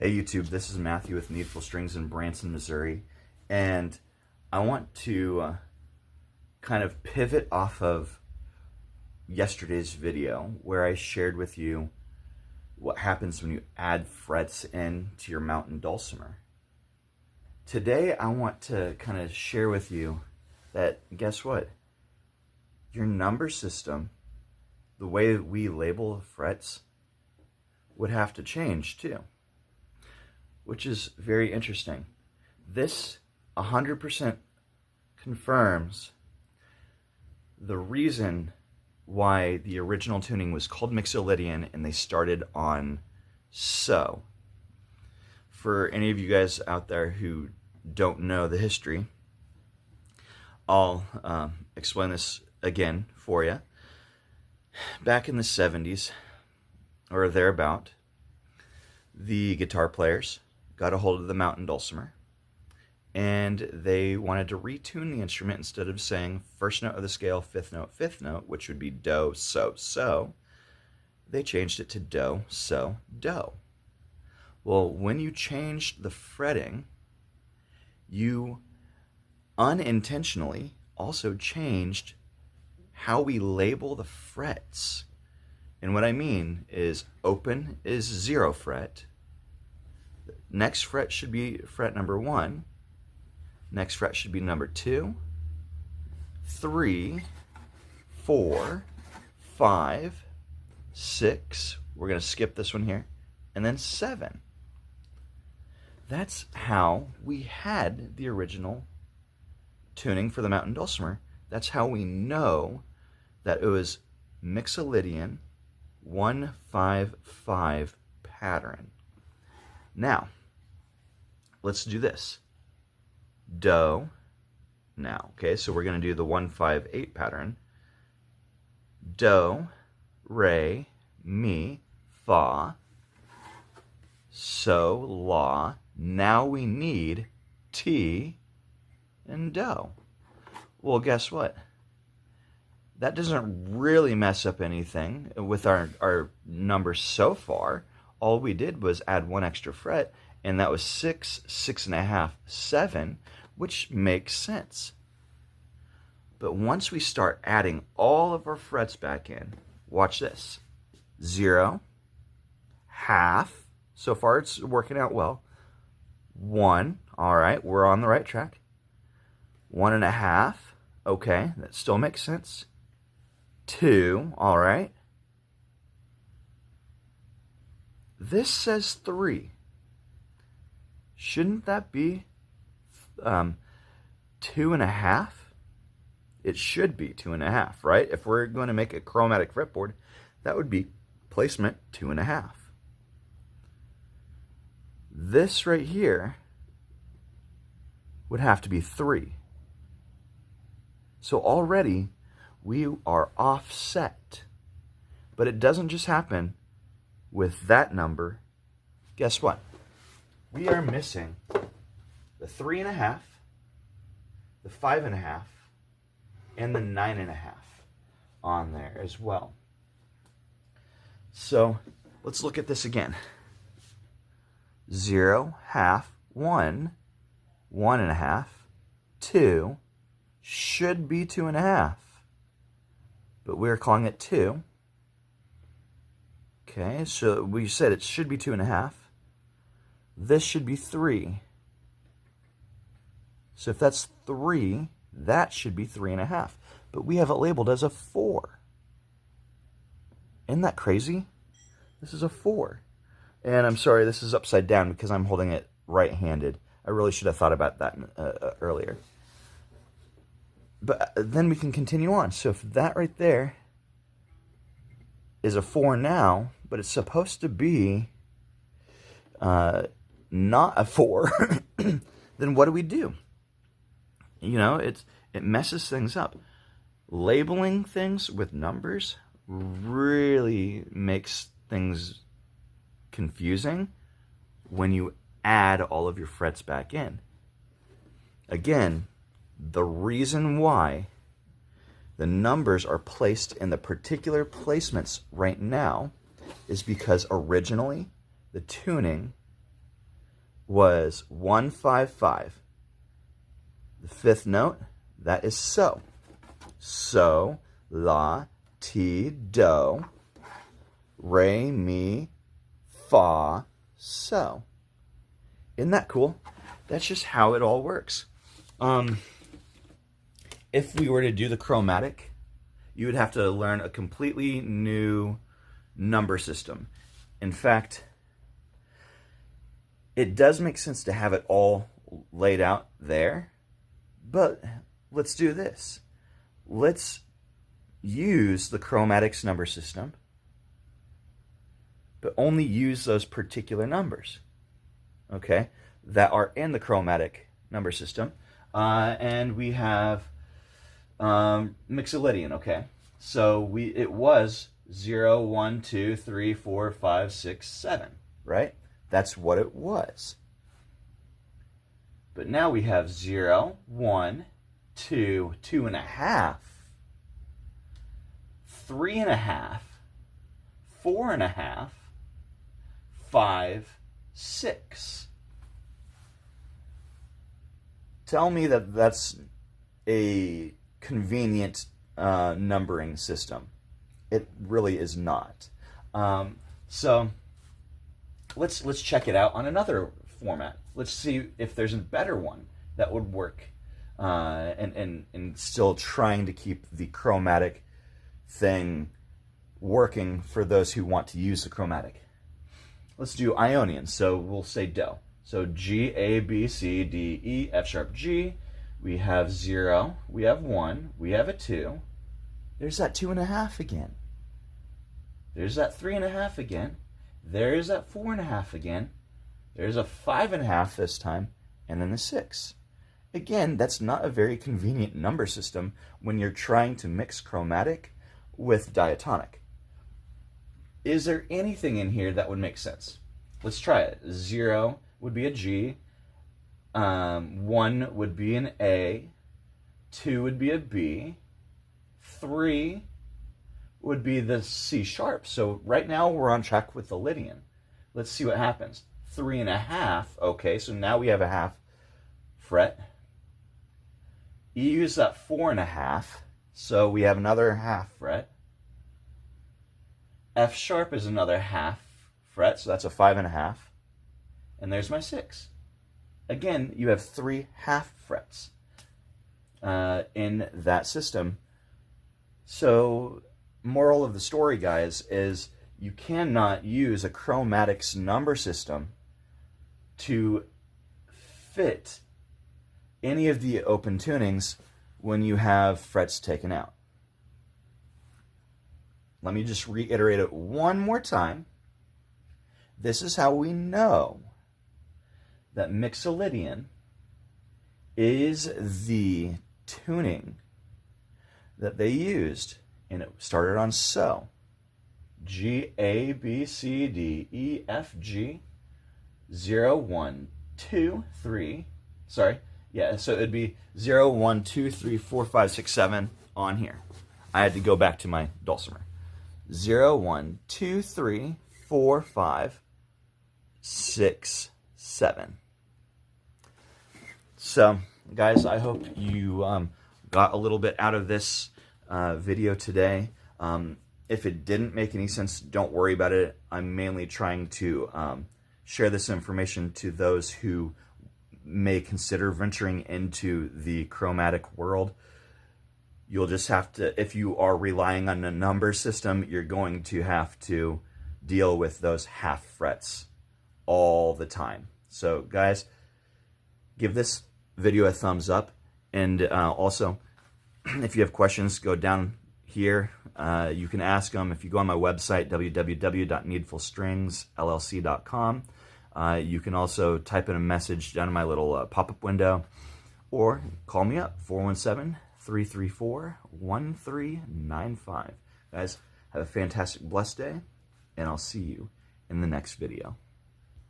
Hey YouTube, this is Matthew with Needful Strings in Branson, Missouri, and I want to kind of pivot off of yesterday's video where I shared with you what happens when you add frets in to your mountain dulcimer. Today I want to kind of share with you that, guess what? Your number system, the way that we label the frets, would have to change too, which is very interesting. This 100% confirms the reason why the original tuning was called mixolydian and they started on so. For any of you guys out there who don't know the history, I'll explain this again for you. Back in the 70s, or thereabout, the guitar players got a hold of the mountain dulcimer and they wanted to retune the instrument. Instead of saying first note of the scale, fifth note, which would be do, so, they changed it to do, so, do. Well, when you changed the fretting, you unintentionally also changed how we label the frets. And what I mean is open is 0 fret. Next fret should be fret number 1. Next fret should be number 2, 3, 4, 5, 6. We're going to skip this one here. And then 7. That's how we had the original tuning for the mountain dulcimer. That's how we know that it was mixolydian 1-5-5 pattern. Now, let's do this. Do now. Okay, so we're going to do the 1-5-8 pattern. Do, re, mi, fa, so, la. Now we need ti and do. Well, guess what? That doesn't really mess up anything with our numbers so far. All we did was add 1 extra fret, and that was 6, 6.5, 7, which makes sense. But once we start adding all of our frets back in, watch this. 0, half, so far it's working out well. 1, all right, we're on the right track. 1.5, okay, that still makes sense. 2, all right. This says 3. Shouldn't that be 2.5? It should be 2.5, right? If we're going to make a chromatic fretboard, that would be placement 2.5. This right here would have to be 3. So already we are offset. But it doesn't just happen with that number. Guess what? We are missing the 3.5, the 5.5, and the 9.5 on there as well. So let's look at this again. 0, half, 1, 1.5, 2, should be 2.5. But we're calling it 2. Okay, so we said it should be 2.5. This should be 3. So if that's 3, that should be 3.5. But we have it labeled as a 4. Isn't that crazy? This is a 4. And I'm sorry, this is upside down because I'm holding it right-handed. I really should have thought about that earlier. But then we can continue on. So if that right there is a 4 now, but it's supposed to be not a 4, then what do we do? You know, it messes things up. Labeling things with numbers really makes things confusing when you add all of your frets back in. Again, the reason why the numbers are placed in the particular placements right now is because originally the tuning was 155. The fifth note, that is so. So, la, ti, do, re, mi, fa, so. Isn't that cool? That's just how it all works. If we were to do the chromatic, you would have to learn a completely new number system. In fact, it does make sense to have it all laid out there, but let's do this. Let's use the chromatics number system, but only use those particular numbers, okay, that are in the chromatic number system. And we have mixolydian, okay? So it was 0, 1, 2, 3, 4, 5, 6, 7, right? That's what it was. But now we have 0, 1, 2, 2.5, 3.5, 4.5, 5, 6. Tell me that that's a convenient numbering system. It really is not. So let's check it out on another format. Let's see if there's a better one that would work, and still trying to keep the chromatic thing working for those who want to use the chromatic. Let's do Ionian. So we'll say do. So G, A, B, C, D, E, F sharp, G. We have 0, we have 1, we have a 2. There's that 2.5 again. There's that 3.5 again. There's that 4.5 again. There's a 5.5 this time, and then the 6. Again, that's not a very convenient number system when you're trying to mix chromatic with diatonic. Is there anything in here that would make sense? Let's try it. 0 would be a G. 1 would be an A. 2 would be a B. 3 would be the C sharp. So right now we're on track with the Lydian. Let's see what happens. 3.5. Okay, so now we have a half fret. E is that 4.5. So we have another half fret. F sharp is another half fret, so that's a 5.5. And there's my 6. Again, you have 3 half frets in that system. So, moral of the story, guys, is you cannot use a chromatics number system to fit any of the open tunings when you have frets taken out. Let me just reiterate it one more time. This is how we know that mixolydian is the tuning that they used, and it started on so. G, A, B, C, D, E, F, G, 0, 1, 2, 3. Sorry, yeah, so it'd be 0, 1, 2, 3, 4, 5, 6, 7 on here. I had to go back to my dulcimer. 0, 1, 2, 3, 4, 5, 6, 7. So, guys, I hope you got a little bit out of this video today. If it didn't make any sense, don't worry about it. I'm mainly trying to share this information to those who may consider venturing into the chromatic world. You'll just have to, if you are relying on a number system, you're going to have to deal with those half frets all the time. So, guys, give this video a thumbs up, and also, if you have questions, go down here. You can ask them if you go on my website, www.needfulstringsllc.com. You can also type in a message down in my little pop-up window, or call me up, 417-334-1395. Guys, have a fantastic, blessed day, and I'll see you in the next video.